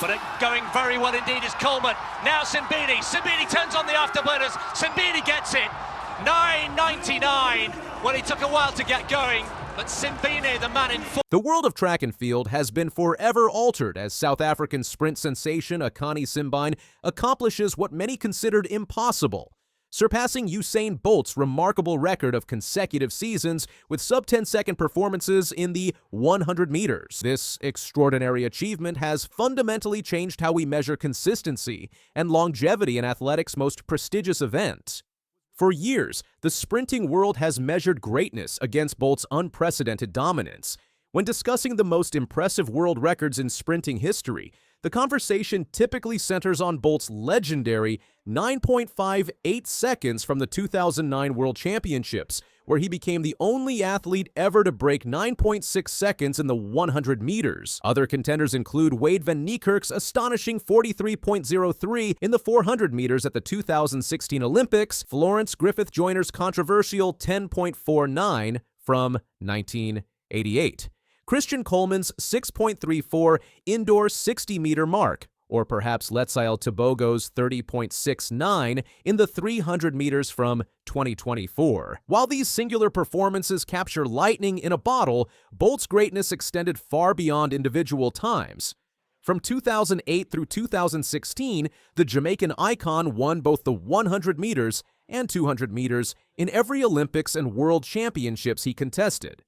But going very well indeed is Coleman. Now Simbine. Simbine turns on the afterburners. Simbine gets it. 9.99. Well, he took a while to get going, but Simbine, the man in full. The world of track and field has been forever altered as South African sprint sensation Akani Simbine accomplishes what many considered impossible, surpassing Usain Bolt's remarkable record of consecutive seasons with sub-10-second performances in the 100 meters. This extraordinary achievement has fundamentally changed how we measure consistency and longevity in athletics' most prestigious event. For years, the sprinting world has measured greatness against Bolt's unprecedented dominance. When discussing the most impressive world records in sprinting history, the conversation typically centers on Bolt's legendary 9.58 seconds from the 2009 World Championships, where he became the only athlete ever to break 9.6 seconds in the 100 meters. Other contenders include Wade van Niekerk's astonishing 43.03 in the 400 meters at the 2016 Olympics, Florence Griffith Joyner's controversial 10.49 from 1988. Christian Coleman's 6.34 indoor 60-meter mark, or perhaps Letsail Tebogo's 30.69 in the 300 meters from 2024. While these singular performances capture lightning in a bottle, Bolt's greatness extended far beyond individual times. From 2008 through 2016, the Jamaican icon won both the 100 meters and 200 meters in every Olympics and World Championships he contested.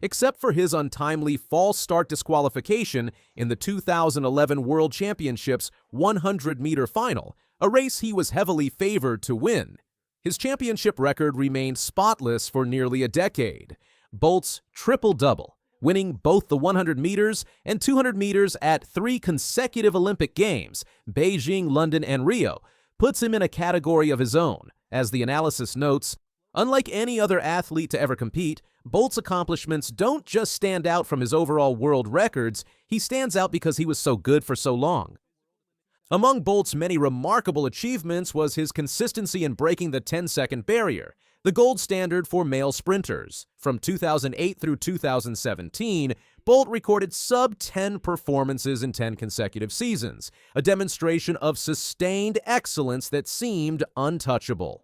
Except for his untimely false start disqualification in the 2011 World Championships 100-meter final, a race he was heavily favored to win. His championship record remained spotless for nearly a decade. Bolt's triple-double, winning both the 100 meters and 200 meters at 3 consecutive Olympic Games, Beijing, London, and Rio, puts him in a category of his own. As the analysis notes, unlike any other athlete to ever compete, Bolt's accomplishments don't just stand out from his overall world records, he stands out because he was so good for so long. Among Bolt's many remarkable achievements was his consistency in breaking the 10-second barrier, the gold standard for male sprinters. From 2008 through 2017, Bolt recorded sub-10 performances in 10 consecutive seasons, a demonstration of sustained excellence that seemed untouchable.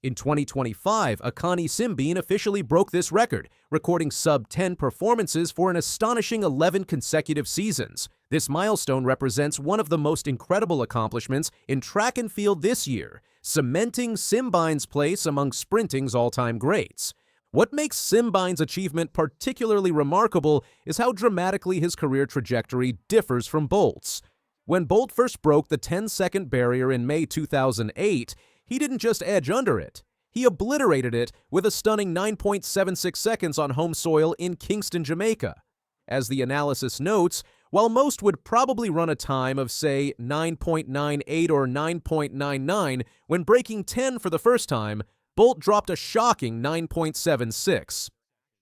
In 2025, Akani Simbine officially broke this record, recording sub-10 performances for an astonishing 11 consecutive seasons. This milestone represents one of the most incredible accomplishments in track and field this year, cementing Simbine's place among sprinting's all-time greats. What makes Simbine's achievement particularly remarkable is how dramatically his career trajectory differs from Bolt's. When Bolt first broke the 10-second barrier in May 2008, he didn't just edge under it. He obliterated it with a stunning 9.76 seconds on home soil in Kingston, Jamaica. As the analysis notes, while most would probably run a time of, say, 9.98 or 9.99 when breaking 10 for the first time, Bolt dropped a shocking 9.76.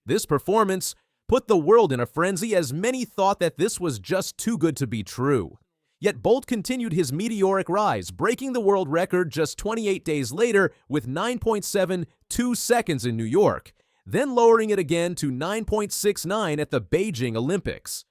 This performance put the world in a frenzy as many thought that this was just too good to be true. Yet Bolt continued his meteoric rise, breaking the world record just 28 days later with 9.72 seconds in New York, then lowering it again to 9.69 at the Beijing Olympics.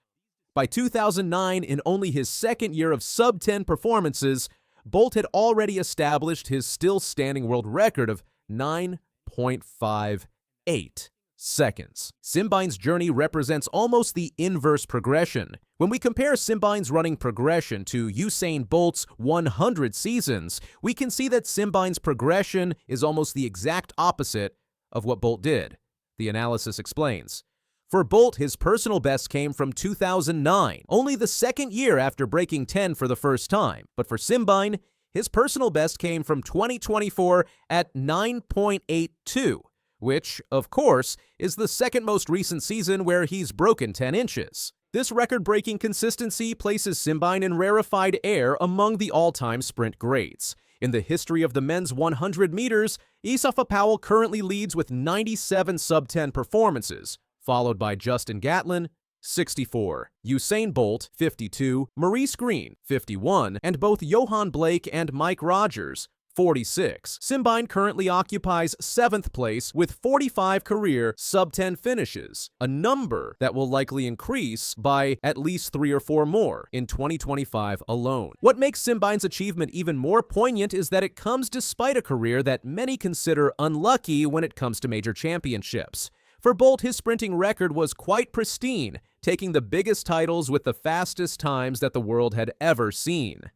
By 2009, in only his second year of sub-10 performances, Bolt had already established his still-standing world record of 9.58 seconds. Simbine's journey represents almost the inverse progression. When we compare Simbine's running progression to Usain Bolt's 100 seasons, we can see that Simbine's progression is almost the exact opposite of what Bolt did. The analysis explains. For Bolt, his personal best came from 2009, only the second year after breaking 10 for the first time. But for Simbine, his personal best came from 2024 at 9.82. Which, of course, is the second most recent season where he's broken 10 inches. This record-breaking consistency places Simbine in rarefied air among the all-time sprint greats. In the history of the men's 100 meters, Isafa Powell currently leads with 97 sub-10 performances, followed by Justin Gatlin, 64, Usain Bolt, 52, Maurice Green, 51, and both Johan Blake and Mike Rogers, 46. Simbine currently occupies 7th place with 45 career sub-10 finishes, a number that will likely increase by at least 3 or 4 more in 2025 alone. What makes Simbine's achievement even more poignant is that it comes despite a career that many consider unlucky when it comes to major championships. For Bolt, his sprinting record was quite pristine, taking the biggest titles with the fastest times that the world had ever seen.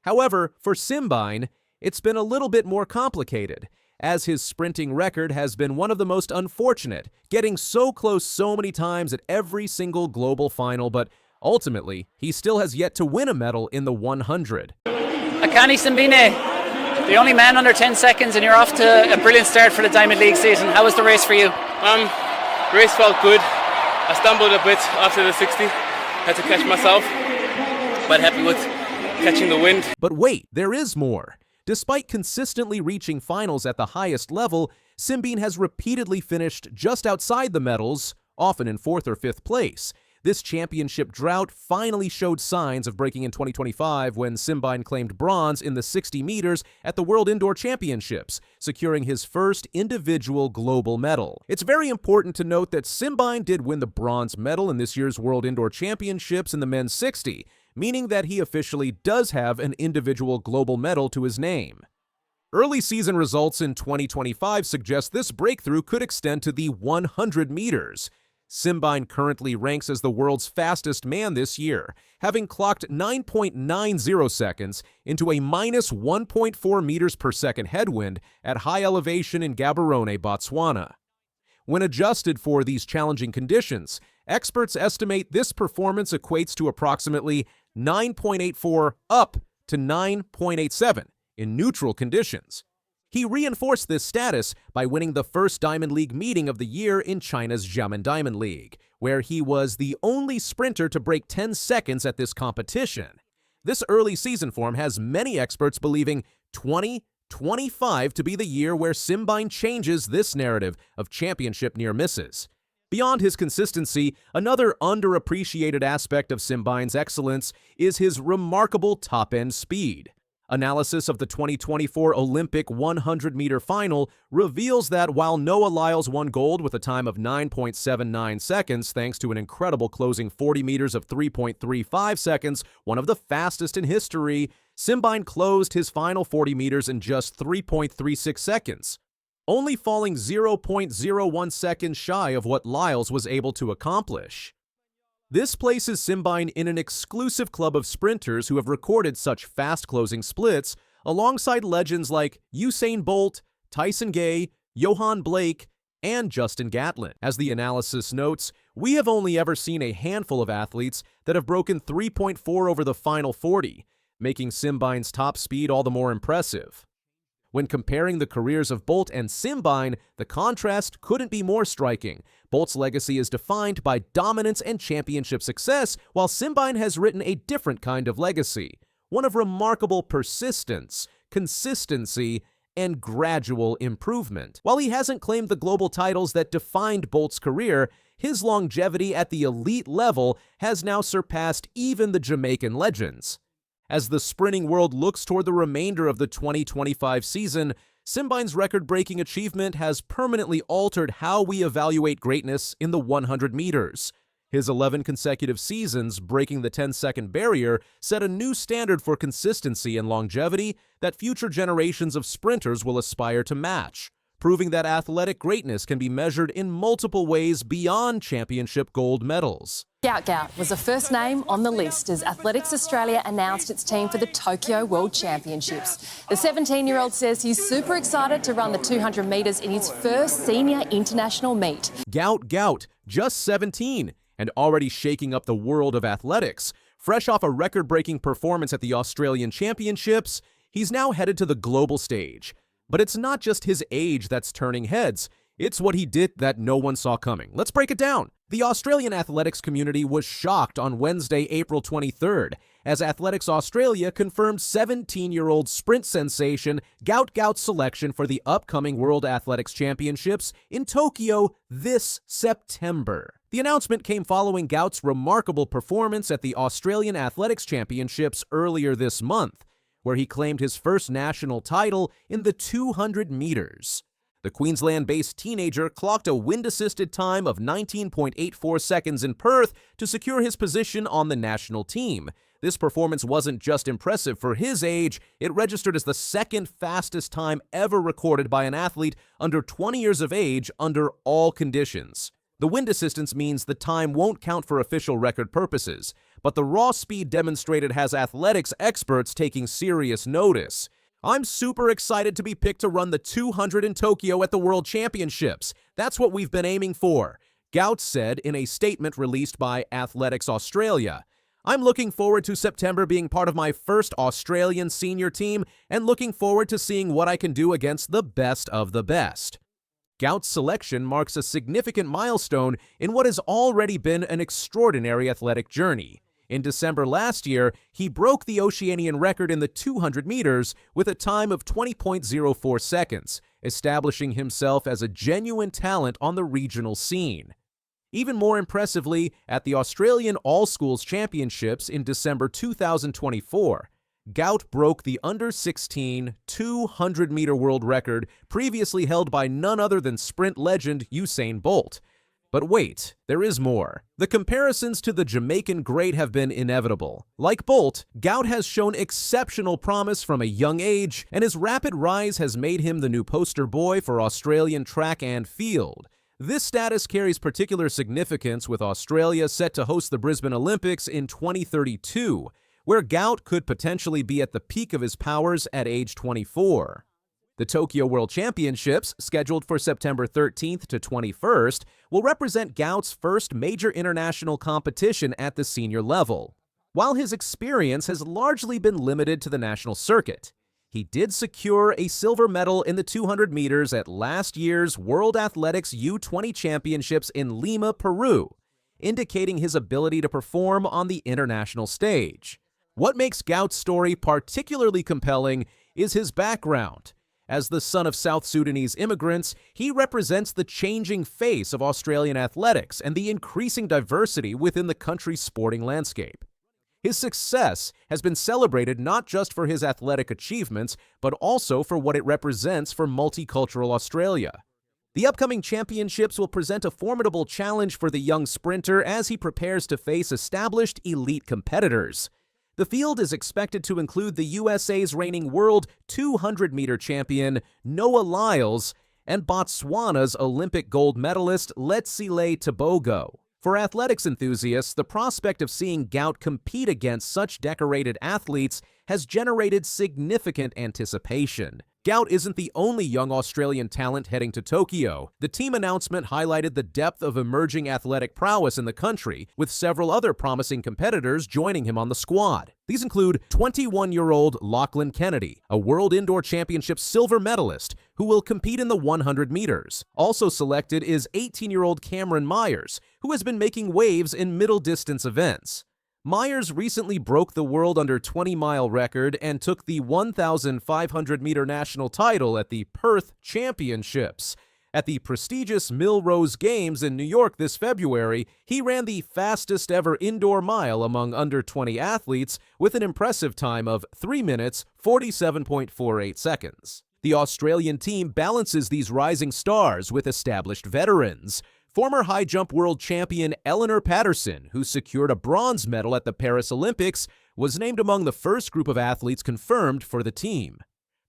However, for Simbine, it's been a little bit more complicated, as his sprinting record has been one of the most unfortunate, getting so close so many times at every single global final, but ultimately, he still has yet to win a medal in the 100. Akani Simbine, the only man under 10 seconds, and you're off to a brilliant start for the Diamond League season. How was the race for you? Race felt good. I stumbled a bit after the 60. Had to catch myself, but happy with catching the wind. But wait, there is more. Despite consistently reaching finals at the highest level, Simbine has repeatedly finished just outside the medals, often in 4th or 5th place. This championship drought finally showed signs of breaking in 2025 when Simbine claimed bronze in the 60 meters at the World Indoor Championships, securing his first individual global medal. It's very important to note that Simbine did win the bronze medal in this year's World Indoor Championships in the men's 60, meaning that he officially does have an individual global medal to his name. Early season results in 2025 suggest this breakthrough could extend to the 100 meters. Simbine currently ranks as the world's fastest man this year, having clocked 9.90 seconds into a minus 1.4 meters per second headwind at high elevation in Gaborone, Botswana. When adjusted for these challenging conditions, experts estimate this performance equates to approximately 9.84 up to 9.87 in neutral conditions. He reinforced this status by winning the first Diamond League meeting of the year in China's Xiamen Diamond League, where he was the only sprinter to break 10 seconds at this competition. This early season form has many experts believing 2025 to be the year where Simbine changes this narrative of championship near misses. Beyond his consistency, another underappreciated aspect of Simbine's excellence is his remarkable top-end speed. Analysis of the 2024 Olympic 100-meter final reveals that while Noah Lyles won gold with a time of 9.79 seconds thanks to an incredible closing 40 meters of 3.35 seconds, one of the fastest in history, Simbine closed his final 40 meters in just 3.36 seconds, only falling 0.01 seconds shy of what Lyles was able to accomplish. This places Simbine in an exclusive club of sprinters who have recorded such fast closing splits, alongside legends like Usain Bolt, Tyson Gay, Johan Blake, and Justin Gatlin. As the analysis notes, we have only ever seen a handful of athletes that have broken 3.4 over the final 40, making Simbine's top speed all the more impressive. When comparing the careers of Bolt and Simbine, the contrast couldn't be more striking. Bolt's legacy is defined by dominance and championship success, while Simbine has written a different kind of legacy, one of remarkable persistence, consistency, and gradual improvement. While he hasn't claimed the global titles that defined Bolt's career, his longevity at the elite level has now surpassed even the Jamaican legends. As the sprinting world looks toward the remainder of the 2025 season, Simbine's record-breaking achievement has permanently altered how we evaluate greatness in the 100 meters. His 11 consecutive seasons breaking the 10-second barrier set a new standard for consistency and longevity that future generations of sprinters will aspire to match, proving that athletic greatness can be measured in multiple ways beyond championship gold medals. Gout Gout was the first name on the list as Athletics Australia announced its team for the Tokyo World Championships. The 17-year-old says he's super excited to run the 200 metres in his first senior international meet. Gout Gout, just 17, and already shaking up the world of athletics. Fresh off a record-breaking performance at the Australian Championships, he's now headed to the global stage. But it's not just his age that's turning heads. It's what he did that no one saw coming. Let's break it down. The Australian athletics community was shocked on Wednesday, April 23rd, as Athletics Australia confirmed 17-year-old sprint sensation Gout Gout's selection for the upcoming World Athletics Championships in Tokyo this September. The announcement came following Gout's remarkable performance at the Australian Athletics Championships earlier this month, where he claimed his first national title in the 200 meters. The Queensland-based teenager clocked a wind-assisted time of 19.84 seconds in Perth to secure his position on the national team. This performance wasn't just impressive for his age, it registered as the second fastest time ever recorded by an athlete under 20 years of age under all conditions. The wind assistance means the time won't count for official record purposes, but the raw speed demonstrated has athletics experts taking serious notice. I'm super excited to be picked to run the 200 in Tokyo at the World Championships. That's what we've been aiming for, Gout said in a statement released by Athletics Australia. I'm looking forward to September being part of my first Australian senior team and looking forward to seeing what I can do against the best of the best. Gout's selection marks a significant milestone in what has already been an extraordinary athletic journey. In December last year, he broke the Oceanian record in the 200 meters with a time of 20.04 seconds, establishing himself as a genuine talent on the regional scene. Even more impressively, at the Australian All-Schools Championships in December 2024, Gout broke the under-16 200-meter world record previously held by none other than sprint legend Usain Bolt. But wait, there is more. The comparisons to the Jamaican great have been inevitable. Like Bolt, Gout has shown exceptional promise from a young age, and his rapid rise has made him the new poster boy for Australian track and field. This status carries particular significance with Australia set to host the Brisbane Olympics in 2032, where Gout could potentially be at the peak of his powers at age 24. The Tokyo World Championships, scheduled for September 13th to 21st, will represent Gout's first major international competition at the senior level. While his experience has largely been limited to the national circuit, he did secure a silver medal in the 200 meters at last year's World Athletics U20 Championships in Lima, Peru, indicating his ability to perform on the international stage. What makes Gout's story particularly compelling is his background. As the son of South Sudanese immigrants, he represents the changing face of Australian athletics and the increasing diversity within the country's sporting landscape. His success has been celebrated not just for his athletic achievements, but also for what it represents for multicultural Australia. The upcoming championships will present a formidable challenge for the young sprinter as he prepares to face established elite competitors. The field is expected to include the USA's reigning world 200-meter champion, Noah Lyles, and Botswana's Olympic gold medalist, Letsile Tebogo. For athletics enthusiasts, the prospect of seeing Gout compete against such decorated athletes has generated significant anticipation. Gout isn't the only young Australian talent heading to Tokyo. The team announcement highlighted the depth of emerging athletic prowess in the country, with several other promising competitors joining him on the squad. These include 21-year-old Lachlan Kennedy, a World Indoor Championship silver medalist, who will compete in the 100 meters. Also selected is 18-year-old Cameron Myers, who has been making waves in middle-distance events. Myers recently broke the world under 20-mile record and took the 1,500-meter national title at the Perth Championships. At the prestigious Millrose Games in New York this February, he ran the fastest ever indoor mile among under 20 athletes with an impressive time of 3 minutes, 47.48 seconds. The Australian team balances these rising stars with established veterans. Former high jump world champion Eleanor Patterson, who secured a bronze medal at the Paris Olympics, was named among the first group of athletes confirmed for the team.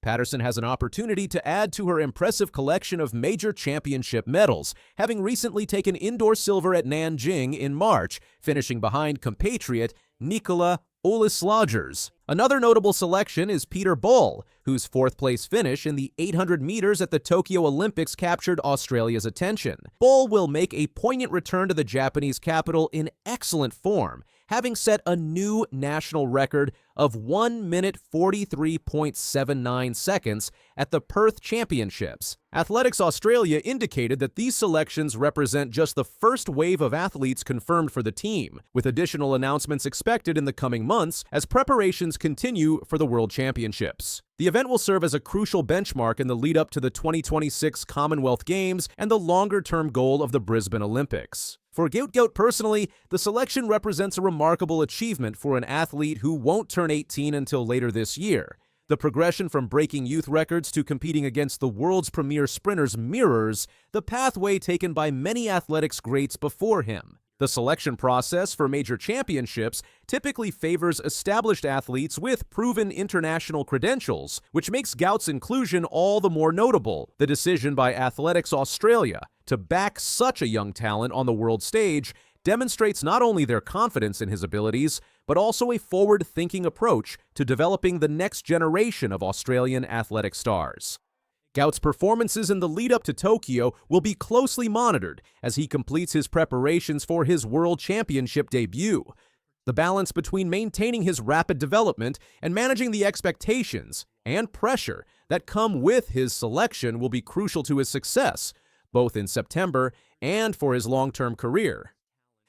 Patterson has an opportunity to add to her impressive collection of major championship medals, having recently taken indoor silver at Nanjing in March, finishing behind compatriot Nicola Olaslagers. Another notable selection is Peter Bull, whose fourth-place finish in the 800 meters at the Tokyo Olympics captured Australia's attention. Bull will make a poignant return to the Japanese capital in excellent form, having set a new national record of 1 minute 43.79 seconds at the Perth Championships. Athletics Australia indicated that these selections represent just the first wave of athletes confirmed for the team, with additional announcements expected in the coming months as preparations continue for the World Championships. The event will serve as a crucial benchmark in the lead-up to the 2026 Commonwealth Games and the longer-term goal of the Brisbane Olympics. For Gout Gout personally, the selection represents a remarkable achievement for an athlete who won't turn 18 until later this year. The progression from breaking youth records to competing against the world's premier sprinters mirrors the pathway taken by many athletics greats before him. The selection process for major championships typically favors established athletes with proven international credentials, which makes Gout's inclusion all the more notable. The decision by Athletics Australia to back such a young talent on the world stage demonstrates not only their confidence in his abilities, but also a forward-thinking approach to developing the next generation of Australian athletic stars. Gout's performances in the lead-up to Tokyo will be closely monitored as he completes his preparations for his World Championship debut. The balance between maintaining his rapid development and managing the expectations and pressure that come with his selection will be crucial to his success, both in September and for his long-term career.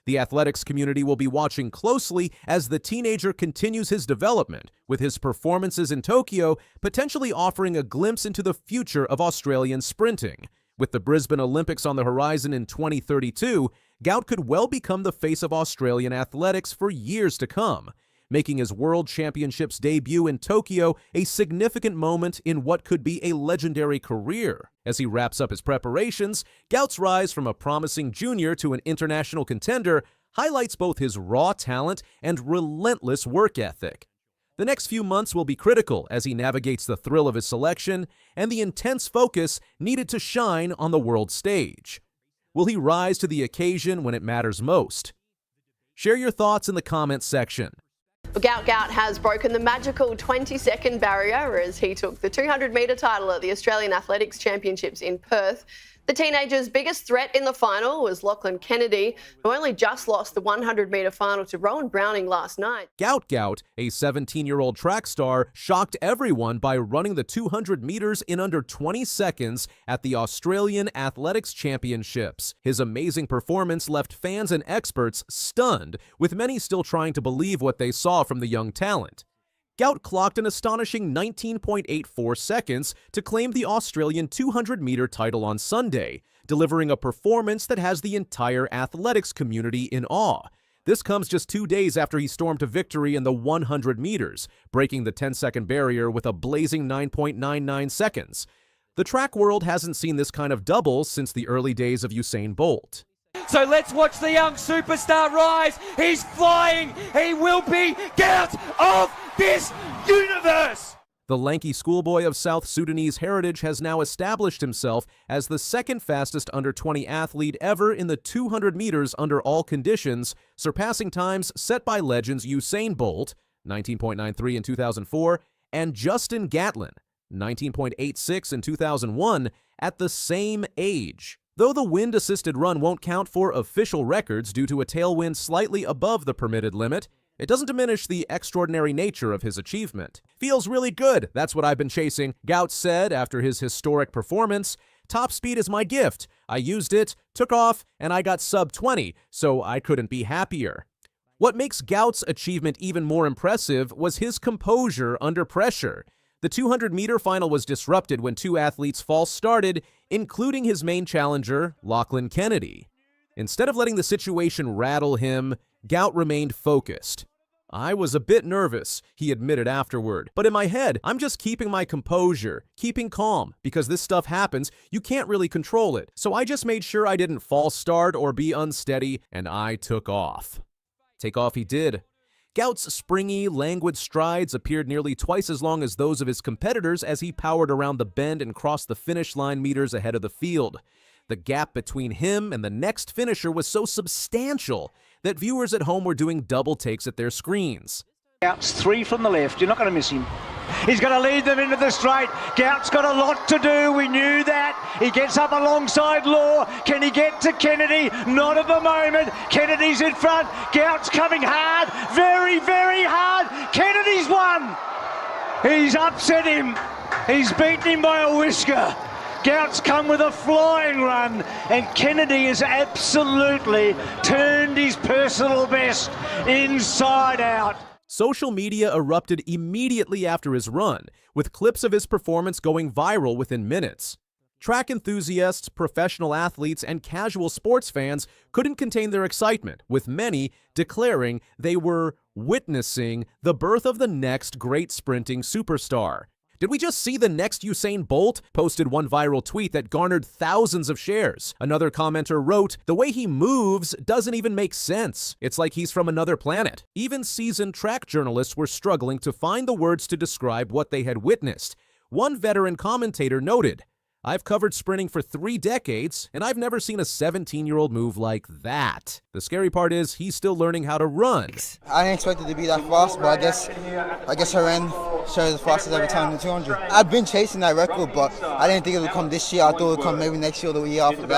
The athletics community will be watching closely as the teenager continues his development, with his performances in Tokyo potentially offering a glimpse into the future of Australian sprinting. With the Brisbane Olympics on the horizon in 2032, Gout could well become the face of Australian athletics for years to come, making his World Championships debut in Tokyo a significant moment in what could be a legendary career. As he wraps up his preparations, Gout's rise from a promising junior to an international contender highlights both his raw talent and relentless work ethic. The next few months will be critical as he navigates the thrill of his selection and the intense focus needed to shine on the world stage. Will he rise to the occasion when it matters most? Share your thoughts in the comments section. Gout Gout has broken the magical 20-second barrier as he took the 200-metre title at the Australian Athletics Championships in Perth. The teenager's biggest threat in the final was Lachlan Kennedy, who only just lost the 100-metre final to Rowan Browning last night. Gout Gout, a 17-year-old track star, shocked everyone by running the 200 meters in under 20 seconds at the Australian Athletics Championships. His amazing performance left fans and experts stunned, with many still trying to believe what they saw from the young talent. Gout clocked an astonishing 19.84 seconds to claim the Australian 200-meter title on Sunday, delivering a performance that has the entire athletics community in awe. This comes just 2 days after he stormed to victory in the 100 meters, breaking the 10-second barrier with a blazing 9.99 seconds. The track world hasn't seen this kind of double since the early days of Usain Bolt. So let's watch the young superstar rise. He's flying. He will be Gout of this universe. The lanky schoolboy of South Sudanese heritage has now established himself as the second fastest under-20 athlete ever in the 200 meters under all conditions, surpassing times set by legends Usain Bolt, 19.93 in 2004, and Justin Gatlin, 19.86 in 2001, at the same age. Though the wind-assisted run won't count for official records due to a tailwind slightly above the permitted limit, it doesn't diminish the extraordinary nature of his achievement. "Feels really good, that's what I've been chasing," Gout said after his historic performance. "Top speed is my gift. I used it, took off, and I got sub-20, so I couldn't be happier." What makes Gout's achievement even more impressive was his composure under pressure. The 200-meter final was disrupted when two athletes false started, including his main challenger, Lachlan Kennedy. Instead of letting the situation rattle him, Gout remained focused. "I was a bit nervous," he admitted afterward, "but in my head, I'm just keeping my composure, keeping calm, because this stuff happens, you can't really control it. So I just made sure I didn't false start or be unsteady, and I took off." Take off he did. Gout's springy, languid strides appeared nearly twice as long as those of his competitors as he powered around the bend and crossed the finish line meters ahead of the field. The gap between him and the next finisher was so substantial that viewers at home were doing double takes at their screens. Gout's 3 from the left. You're not going to miss him. He's going to lead them into the straight. Gout's got a lot to do. We knew that. He gets up alongside Law. Can he get to Kennedy? Not at the moment. Kennedy's in front. Gout's coming hard. Very, very hard. Kennedy's won. He's upset him. He's beaten him by a whisker. Gout's come with a flying run, and Kennedy has absolutely turned his personal best inside out. Social media erupted immediately after his run, with clips of his performance going viral within minutes. Track enthusiasts, professional athletes, and casual sports fans couldn't contain their excitement, with many declaring they were witnessing the birth of the next great sprinting superstar. Did we just see the next Usain Bolt? Posted one viral tweet that garnered thousands of shares. Another commenter wrote, "The way he moves doesn't even make sense. It's like he's from another planet." Even seasoned track journalists were struggling to find the words to describe what they had witnessed. One veteran commentator noted, "I've covered sprinting for 3 decades, and I've never seen a 17-year-old move like that." The scary part is he's still learning how to run. I didn't expect it to be that fast, but I guess her end shows the fastest every time in the 200. I've been chasing that record, but I didn't think it would come this year. I thought it would come maybe next year or the year after that.